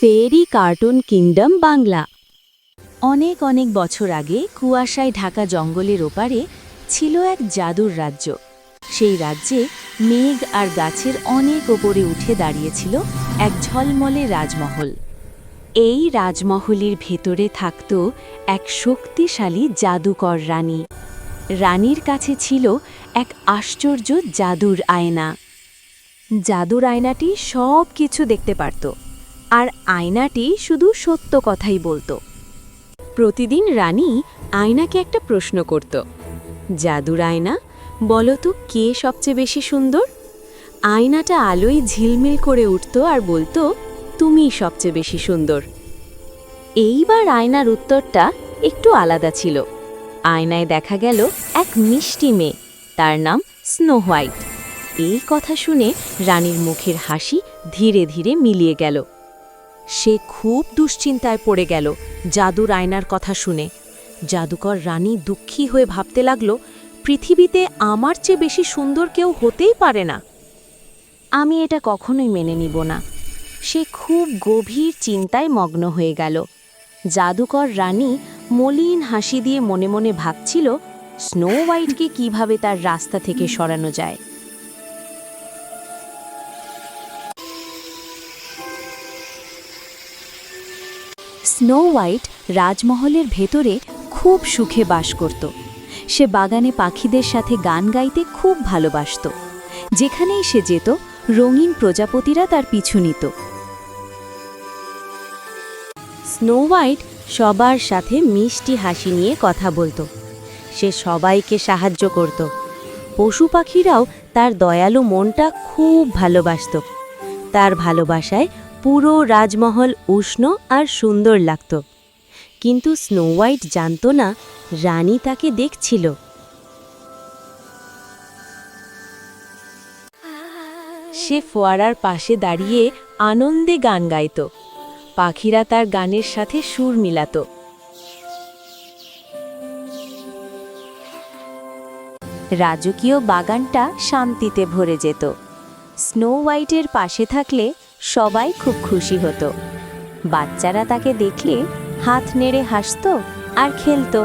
ফেরি cartoon kingdom Bangla. অনেক অনেক বছর আগে কুয়াশায় ঢাকা জঙ্গলের ওপারে ছিল এক জাদুর রাজ্য। সেই রাজ্যে মেঘ আর গাছের অনেক ওপরে উঠে দাঁড়িয়েছিল এক ঝলমলে রাজমহল। এই রাজমহলের ভেতরে থাকত এক শক্তিশালী জাদুকর রানী। রানীর কাছে ছিল এক আশ্চর্য জাদুর আয়না। জাদুর আয়নাটি সব কিছু দেখতে পারত, আর আয়নাটি শুধু সত্য কথাই বলতো। প্রতিদিন রানী আয়নাকে একটা প্রশ্ন করত, জাদুর আয়না, বলো তো কে সবচেয়ে বেশি সুন্দর? আয়নাটা আলোয় ঝিলমিল করে উঠত আর বলতো, তুমিই সবচেয়ে বেশি সুন্দর। এইবার আয়নার উত্তরটা একটু আলাদা ছিল। আয়নায় দেখা গেল এক মিষ্টি মেয়ে, তার নাম স্নো হোয়াইট। এই কথা শুনে রানীর মুখের হাসি ধীরে ধীরে মিলিয়ে গেল। সে খুব দুশ্চিন্তায় পড়ে গেল জাদুর আয়নার কথা শুনে। জাদুকর রানী দুঃখী হয়ে ভাবতে লাগল, পৃথিবীতে আমার চেয়ে বেশি সুন্দর কেউ হতেই পারে না। আমি এটা কখনোই মেনে নিব না। সে খুব গভীর চিন্তায় মগ্ন হয়ে গেল। জাদুকর রানী মলিন হাসি দিয়ে মনে মনে ভাবছিল, স্নো হোয়াইটকে কিভাবে তার রাস্তা থেকে সরানো যায়। স্নো হোয়াইট রাজমহলের ভেতরে খুব সুখে বাস করত। সে বাগানে পাখিদের সাথে গান গাইতে খুব ভালোবাসত। যেখানেই সে যেত, রঙিন প্রজাপতিরা তার পিছু নিত। স্নো হোয়াইট সবার সাথে মিষ্টি হাসি নিয়ে কথা বলতো। সে সবাইকে সাহায্য করত। পশু পাখিরাও তার দয়ালু মনটা খুব ভালোবাসত। তার ভালোবাসায় পুরো রাজমহল উষ্ণ আর সুন্দর লাগত। কিন্তু স্নো হোয়াইট জানত না, রানী তাকে দেখছিল। সে ফোয়ারার পাশে দাঁড়িয়ে আনন্দে গান গাইত। পাখিরা তার গানের সাথে সুর মিলাত। রাজকীয় বাগানটা শান্তিতে ভরে যেত। স্নো হোয়াইটের পাশে থাকলে সবাই খুব খুশি হতো। বাচ্চারা তাকে দেখলে হাত নেড়ে হাসত আর খেলত।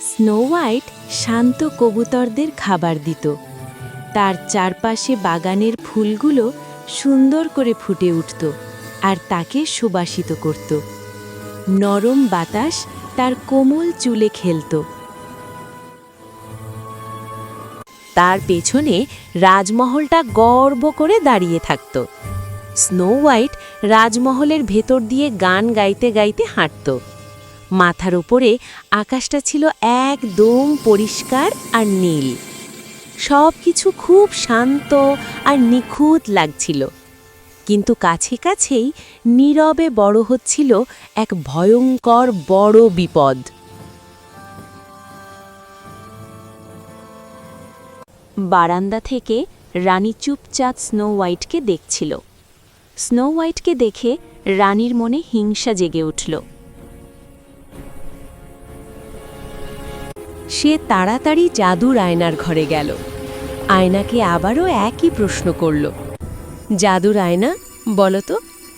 স্নো হোয়াইট শান্ত কবুতরদের খাবার দিত। তার চারপাশে বাগানের ফুলগুলো সুন্দর করে ফুটে উঠত আর তাকে সুবাসিত করত। নরম বাতাস তার কোমল চুলে খেলত। তার পেছনে রাজমহলটা গর্ব করে দাঁড়িয়ে থাকত। স্নো হোয়াইট রাজমহলের ভেতর দিয়ে গান গাইতে গাইতে হাঁটত। মাথার উপরে আকাশটা ছিল একদম পরিষ্কার আর নীল। সব কিছু খুব শান্ত আর নিখুঁত লাগছিল। কিন্তু কাছে কাছেই নীরবে বড় হচ্ছিল এক ভয়ঙ্কর বড় বিপদ। বারান্দা থেকে রানী চুপচাপ স্নো হোয়াইটকে দেখছিল। স্নো হোয়াইটকে দেখে রানীর মনে হিংসা জেগে উঠল। সে তাড়াতাড়ি জাদুর আয়নার ঘরে গেল। আয়নাকে আবারও একই প্রশ্ন করল, জাদুর আয়না, বলো তো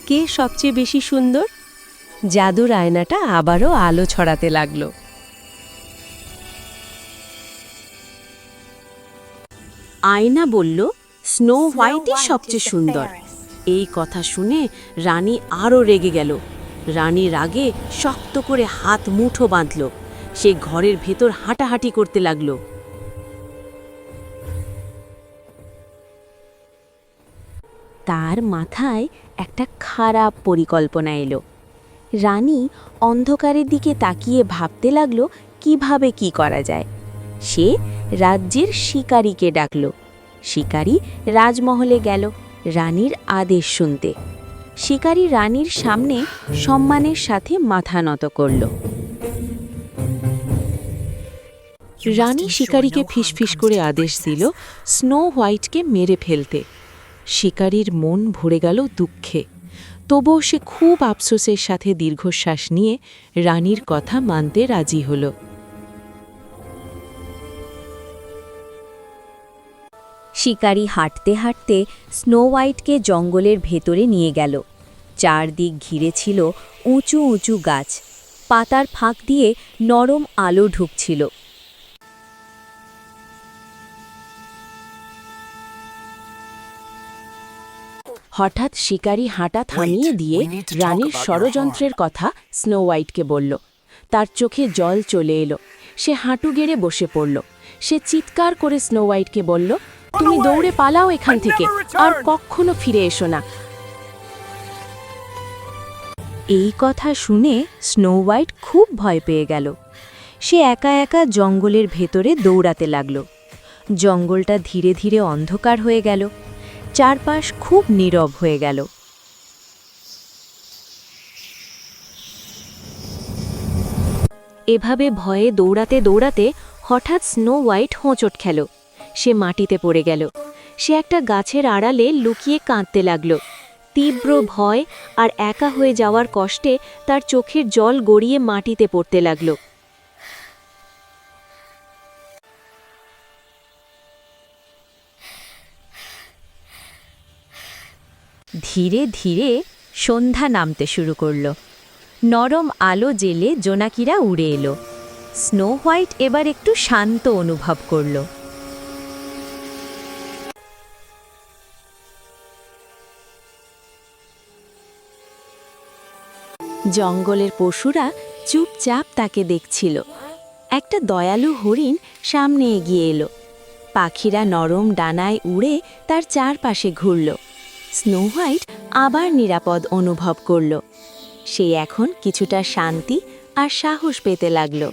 কে সবচেয়ে বেশি সুন্দর? জাদুর আয়নাটা আবারও আলো ছড়াতে লাগল। আয়না বলল, স্নো হোয়াইটই সবচেয়ে সুন্দর। এই কথা শুনে রানী আরও রেগে গেল। রানী রাগে শক্ত করে হাত মুঠো বাঁধল। সে ঘরের ভেতর হাঁটাহাঁটি করতে লাগল। তার মাথায় একটা খারাপ পরিকল্পনা এলো। রানী অন্ধকারের দিকে তাকিয়ে ভাবতে লাগল কিভাবে কি করা যায়। সে রাজ্যের শিকারীকে ডাকল। শিকারী রাজমহলে গেল রানীর আদেশ শুনতে। শিকারী রানীর সামনে সম্মানের সাথে মাথা নত করল। রানী শিকারীকে ফিসফিস করে আদেশ দিল স্নো হোয়াইটকে মেরে ফেলতে। শিকারীর মন ভরে গেল দুঃখে। তবুও সে খুব আফসোসের সাথে দীর্ঘশ্বাস নিয়ে রানীর কথা মানতে রাজি হল। শিকারী হাঁটতে হাঁটতে স্নো হোয়াইটকে জঙ্গলের ভেতরে নিয়ে গেল। চারদিক ঘিরে ছিল উঁচু উঁচু গাছ, পাতার ফাঁক দিয়ে নরম আলো ঢুকছিল। হঠাৎ শিকারী হাঁটা থামিয়ে দিয়ে রানীর ষড়যন্ত্রের কথা স্নো হোয়াইটকে বলল। তার চোখে জল চলে এলো। সে হাঁটু গেড়ে বসে পড়ল। সে চিৎকার করে স্নো হোয়াইটকে বলল, তুমি দৌড়ে পালাও এখান থেকে, আর কখনো ফিরে এসো না। এই কথা শুনে স্নো হোয়াইট খুব ভয় পেয়ে গেল। সে একা একা জঙ্গলের ভেতরে দৌড়াতে লাগল। জঙ্গলটা ধীরে ধীরে অন্ধকার হয়ে গেল। চারপাশ খুব নীরব হয়ে গেল। এভাবে ভয়ে দৌড়াতে দৌড়াতে হঠাৎ স্নো হোয়াইট হোঁচট খেল। সে মাটিতে পড়ে গেল। সে একটা গাছের আড়ালে লুকিয়ে কাঁদতে লাগল। তীব্র ভয় আর একা হয়ে যাওয়ার কষ্টে তার চোখের জল গড়িয়ে মাটিতে পড়তে লাগল। ধীরে ধীরে সন্ধ্যা নামতে শুরু করল। নরম আলো জেলে জোনাকিরা উড়ে এলো। স্নো হোয়াইট এবার একটু শান্ত অনুভব করল। জঙ্গলের পশুরা চুপচাপ তাকে দেখছিল। একটা দয়ালু হরিণ সামনে এগিয়ে এলো। পাখিরা নরম ডানায় উড়ে তার চারপাশে ঘুরল। স্নো হোয়াইট আবার নিরাপদ অনুভব করল। সে এখন কিছুটা শান্তি আর সাহস পেতে লাগল।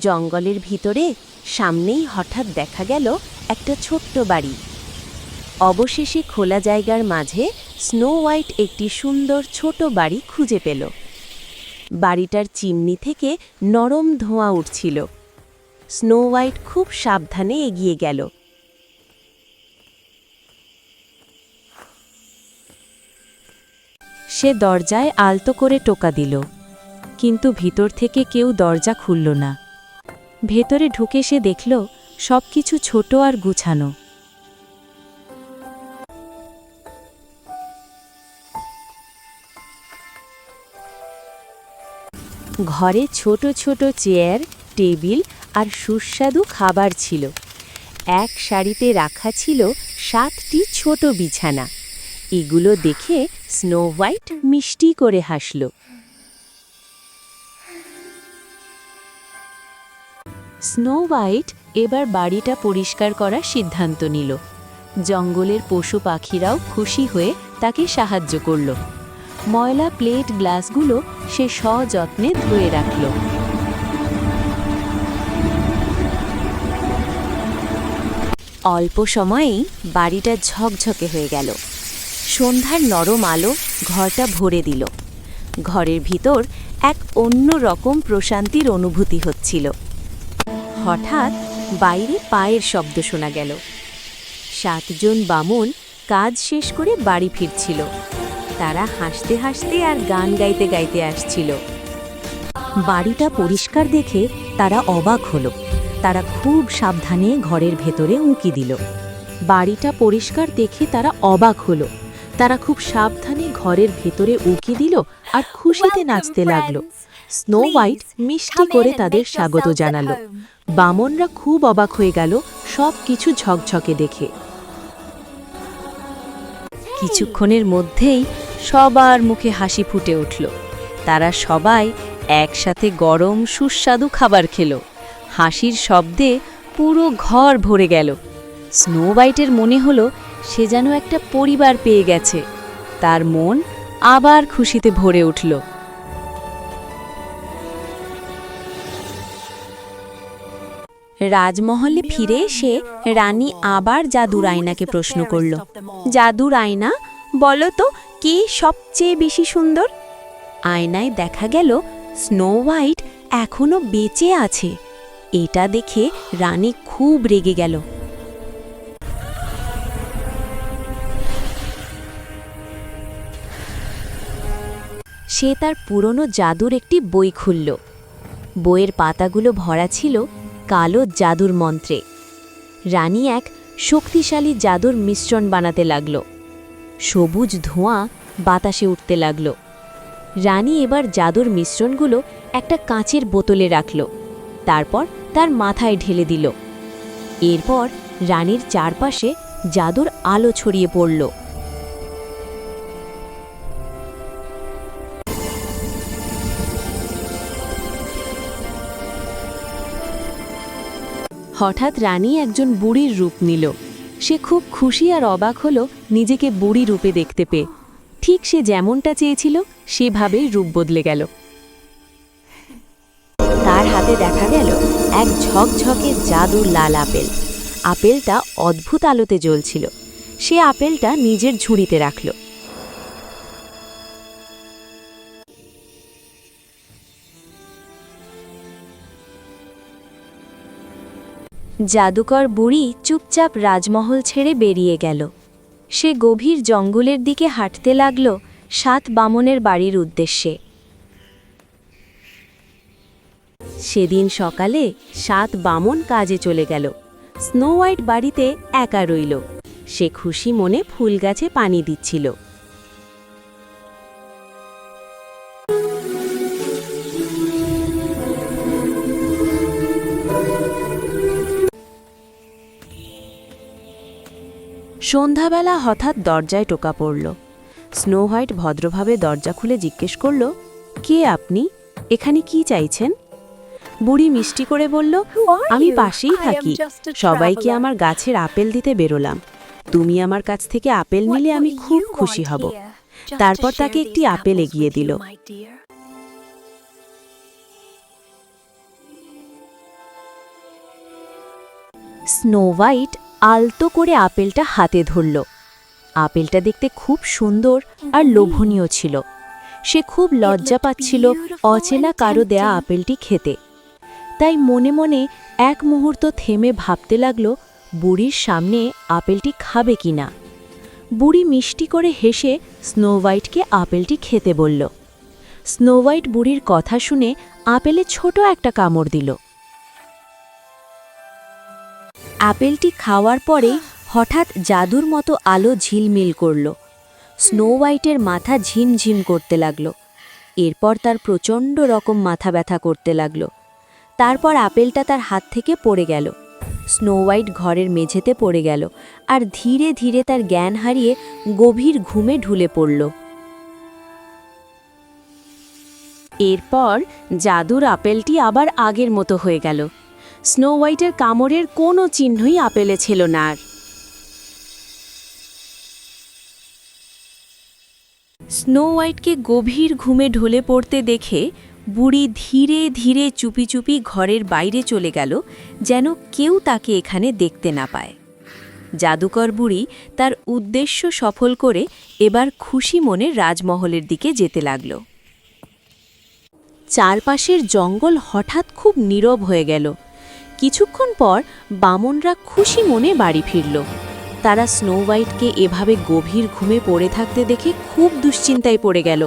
জঙ্গলের ভিতরে সামনেই হঠাৎ দেখা গেল একটা ছোট্ট বাড়ি। অবশেষে খোলা জায়গার মাঝে স্নো হোয়াইট একটি সুন্দর ছোট বাড়ি খুঁজে পেল। বাড়িটার চিমনি থেকে নরম ধোঁয়া উঠছিল। স্নো হোয়াইট খুব সাবধানে এগিয়ে গেল। সে দরজায় আলতো করে টোকা দিল, কিন্তু ভিতর থেকে কেউ দরজা খুলল না। ভেতরে ঢুকে সে দেখল সবকিছু ছোট আর গুছানো। ঘরে ছোট ছোট চেয়ার, টেবিল আর সুস্বাদু খাবার ছিল। এক সারিতে রাখা ছিল 7টি ছোট বিছানা। এগুলো দেখে স্নো হোয়াইট মিষ্টি করে হাসল। স্নো হোয়াইট এবার বাড়িটা পরিষ্কার করার সিদ্ধান্ত নিল। জঙ্গলের পশু পাখিরাও খুশি হয়ে তাকে সাহায্য করল। ময়লা প্লেট গ্লাসগুলো সে সযত্নে ধুয়ে রাখল। অল্প সময়েই বাড়িটা ঝকঝকে হয়ে গেল। সন্ধ্যার নরম আলো ঘরটা ভরে দিল। ঘরের ভিতর এক অন্য রকম প্রশান্তির অনুভূতি হচ্ছিল। হঠাৎ বাইরে পায়ের শব্দ শোনা গেল। 7 জন বামন কাজ শেষ করে বাড়ি ফিরছিল। তারা হাসতে হাসতে আর গান গাইতে গাইতে আসছিল। বাড়িটা পরিষ্কার দেখে তারা অবাক হলো। তারা খুব সাবধানে ঘরের ভেতরে উঁকি দিল। বাড়িটা পরিষ্কার দেখে তারা অবাক হলো। তারা খুব সাবধানে ঘরের ভেতরে উঁকি দিল আর খুশিতে নাচতে লাগলো। স্নো হোয়াইট মিষ্টি করে তাদের স্বাগত জানালো। বামনরা খুব অবাক হয়ে গেল সব কিছু ঝকঝকে দেখে। কিছুক্ষণের মধ্যেই সবার মুখে হাসি ফুটে উঠল। তারা সবাই একসাথে গরম সুস্বাদু খাবার খেল। হাসির শব্দে পুরো ঘর ভরে গেল। স্নো হোয়াইটের মনে হলো সে যেন একটা পরিবার পেয়ে গেছে। তার মন আবার খুশিতে ভরে উঠল। রাজমহলে ফিরে এসে রানী আবার জাদুর আয়নাকে প্রশ্ন করল, জাদুর আয়না, বলো তো কে সবচেয়ে বেশি সুন্দর? আয়নায় দেখা গেল স্নো হোয়াইট এখনো বেঁচে আছে। এটা দেখে রানী খুব রেগে গেল। সে তার পুরনো জাদুর একটি বই খুলল। বইয়ের পাতাগুলো ভরা ছিল কালো জাদুর মন্ত্রে। রানী এক শক্তিশালী জাদুর মিশ্রণ বানাতে লাগল। সবুজ ধোঁয়া বাতাসে উঠতে লাগল। রানী এবার জাদুর মিশ্রণগুলো একটা কাঁচের বোতলে রাখল, তারপর তার মাথায় ঢেলে দিল। এরপর রানীর চারপাশে জাদুর আলো ছড়িয়ে পড়ল। হঠাৎ রানী একজন বুড়ির রূপ নিল। সে খুব খুশি আর অবাক হলো নিজেকে বুড়ি রূপে দেখতে পেয়ে। ঠিক সে যেমনটা চেয়েছিল সেভাবেই রূপ বদলে গেল। তার হাতে দেখা গেল এক ঝকঝকে জাদুর লাল আপেল। আপেলটা অদ্ভুত আলোতে জ্বলছিল। সে আপেলটা নিজের ঝুড়িতে রাখল। জাদুকর বুড়ি চুপচাপ রাজমহল ছেড়ে বেরিয়ে গেল। সে গভীর জঙ্গলের দিকে হাঁটতে লাগল 7 বামনের বাড়ির উদ্দেশ্যে। সেদিন সকালে 7 বামন কাজে চলে গেল। স্নো হোয়াইট বাড়িতে একা রইল। সে খুশি মনে ফুল গাছে পানি দিচ্ছিল। সন্ধ্যাবেলা হঠাৎ দরজায় টোকা পড়ল। স্নো হোয়াইট ভদ্রভাবে দরজা খুলে জিজ্ঞেস করল, কে আপনি? এখানে কি চাইছেন? বুড়ি মিষ্টি করে বলল, আমি পাশেই থাকি। সবাইকে আমার গাছের আপেল দিতে বেরোলাম। তুমি আমার কাছ থেকে আপেল নিলে আমি খুব খুশি হব। তারপর তাকে একটি আপেল এগিয়ে দিল। স্নো হোয়াইট আলতো করে আপেলটা হাতে ধরল। আপেলটা দেখতে খুব সুন্দর আর লোভনীয় ছিল। সে খুব লজ্জা পাচ্ছিল অচেনা কারো দেয়া আপেলটি খেতে। তাই মনে মনে এক মুহূর্ত থেমে ভাবতে লাগল বুড়ির সামনে আপেলটি খাবে কিনা। বুড়ি মিষ্টি করে হেসে স্নো হোয়াইটকে আপেলটি খেতে বলল। স্নো হোয়াইট বুড়ির কথা শুনে আপেলে ছোট একটা কামড় দিল। আপেলটি খাওয়ার পরে হঠাৎ জাদুর মতো আলো ঝিলমিল করল। স্নো হোয়াইটের মাথা ঝিমঝিম করতে লাগল। এরপর তার প্রচণ্ড রকম মাথা ব্যথা করতে লাগল। তারপর আপেলটা তার হাত থেকে পড়ে গেল। স্নো হোয়াইট ঘরের মেঝেতে পড়ে গেল আর ধীরে ধীরে তার জ্ঞান হারিয়ে গভীর ঘুমে ঢুলে পড়ল। এরপর জাদুর আপেলটি আবার আগের মতো হয়ে গেল। স্নো হোয়াইটের কামড়ের কোনো চিহ্নই আপেলে ছিল না আর। স্নো হোয়াইটকে গভীর ঘুমে ঢলে পড়তে দেখে বুড়ি ধীরে ধীরে চুপি চুপি ঘরের বাইরে চলে গেল, যেন কেউ তাকে এখানে দেখতে না পায়। জাদুকর বুড়ি তার উদ্দেশ্য সফল করে এবার খুশি মনে রাজমহলের দিকে যেতে লাগল। চারপাশের জঙ্গল হঠাৎ খুব নীরব হয়ে গেল। কিছুক্ষণ পর বামনরা খুশি মনে বাড়ি ফিরল। তারা স্নো হোয়াইটকে এভাবে গভীর ঘুমে পড়ে থাকতে দেখে খুব দুশ্চিন্তায় পড়ে গেল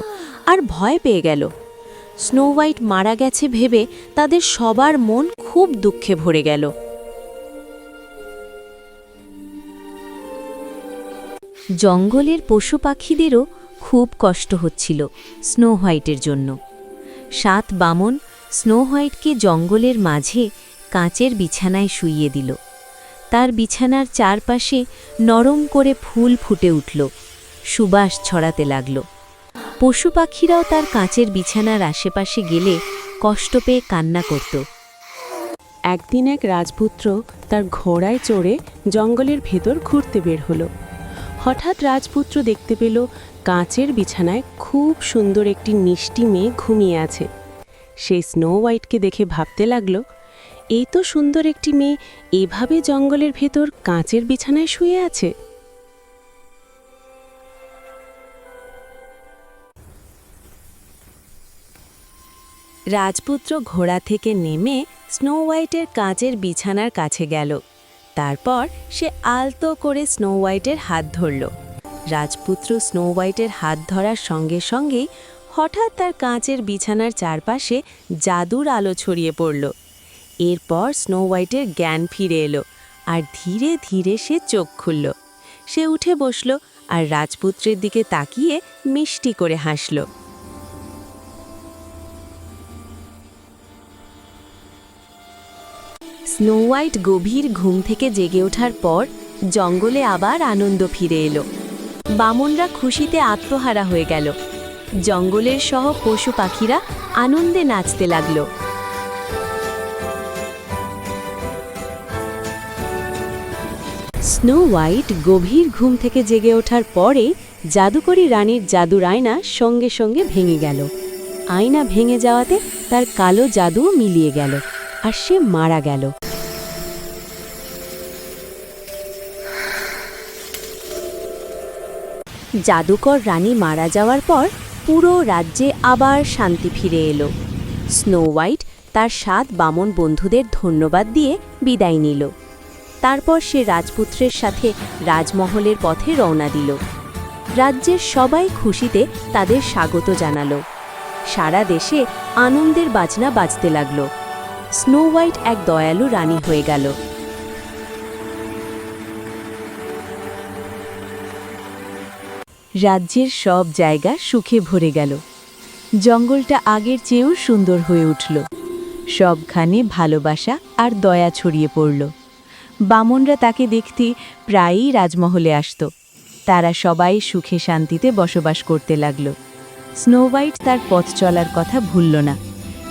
আর ভয় পেয়ে গেল। স্নো হোয়াইট মারা গেছে ভেবে তাদের সবার মন খুব দুঃখে ভরে গেল। জঙ্গলের পশু পাখিদেরও খুব কষ্ট হচ্ছিল স্নো হোয়াইটের জন্য। 7 বামন স্নো হোয়াইটকে জঙ্গলের মাঝে কাঁচের বিছানায় শুইয়ে দিল। তার বিছানার চারপাশে নরম করে ফুল ফুটে উঠল, সুবাস ছড়াতে লাগল। পশু পাখিরাও তার কাঁচের বিছানার আশেপাশে গেলে কষ্ট পেয়ে কান্না করত। একদিন এক রাজপুত্র তার ঘোড়ায় চড়ে জঙ্গলের ভেতর ঘুরতে বের হলো। হঠাৎ রাজপুত্র দেখতে পেল কাঁচের বিছানায় খুব সুন্দর একটি মিষ্টি মেয়ে ঘুমিয়ে আছে। সে স্নো হোয়াইটকে দেখে ভাবতে লাগল, এই তো সুন্দর একটি মেয়ে এভাবে জঙ্গলের ভেতর কাঁচের বিছানায় শুয়ে আছে। রাজপুত্র ঘোড়া থেকে নেমে স্নো হোয়াইটের কাঁচের বিছানার কাছে গেল। তারপর সে আলতো করে স্নো হোয়াইটের হাত ধরল। রাজপুত্র স্নো হোয়াইটের হাত ধরার সঙ্গে সঙ্গেই হঠাৎ তার কাঁচের বিছানার চারপাশে জাদুর আলো ছড়িয়ে পড়ল। এরপর স্নো হোয়াইটের জ্ঞান ফিরে এলো আর ধীরে ধীরে সে চোখ খুলল। সে উঠে বসল আর রাজপুত্রের দিকে তাকিয়ে মিষ্টি করে হাসল। স্নো হোয়াইট গভীর ঘুম থেকে জেগে ওঠার পর জঙ্গলে আবার আনন্দ ফিরে এলো। বামনরা খুশিতে আত্মহারা হয়ে গেল। জঙ্গলের সহ পশু পাখিরা আনন্দে নাচতে লাগল। স্নো হোয়াইট গভীর ঘুম থেকে জেগে ওঠার পরে জাদুকরী রানীর জাদুর আয়না সঙ্গে সঙ্গে ভেঙে গেল। আয়না ভেঙে যাওয়াতে তার কালো জাদুও মিলিয়ে গেল আর সে মারা গেল। জাদুকর রানী মারা যাওয়ার পর পুরো রাজ্যে আবার শান্তি ফিরে এলো। স্নো হোয়াইট তার 7 বামন বন্ধুদের ধন্যবাদ দিয়ে বিদায় নিল। তারপর সে রাজপুত্রের সাথে রাজমহলের পথে রওনা দিল। রাজ্যের সবাই খুশিতে তাদের স্বাগত জানালো। সারা দেশে আনন্দের বাজনা বাজতে লাগল। স্নো হোয়াইট এক দয়ালু রানী হয়ে গেল। রাজ্যের সব জায়গা সুখে ভরে গেল। জঙ্গলটা আগের চেয়েও সুন্দর হয়ে উঠল। সবখানে ভালোবাসা আর দয়া ছড়িয়ে পড়ল। বামনরা তাকে দেখতে প্রায়ই রাজমহলে আসত। তারা সবাই সুখে শান্তিতে বসবাস করতে লাগল। স্নো হোয়াইট তার পথ চলার কথা ভুলল না।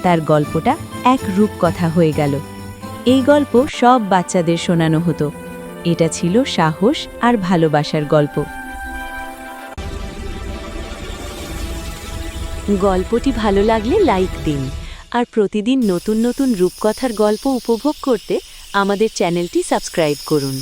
তার গল্পটা এক রূপকথা হয়ে গেল। এই গল্প সব বাচ্চাদের শোনানো হতো। এটা ছিল সাহস আর ভালোবাসার গল্প। গল্পটি ভালো লাগলে লাইক দিন আর প্রতিদিন নতুন নতুন রূপকথার গল্প উপভোগ করতে আমাদের চ্যানেলটি সাবস্ক্রাইব করুন।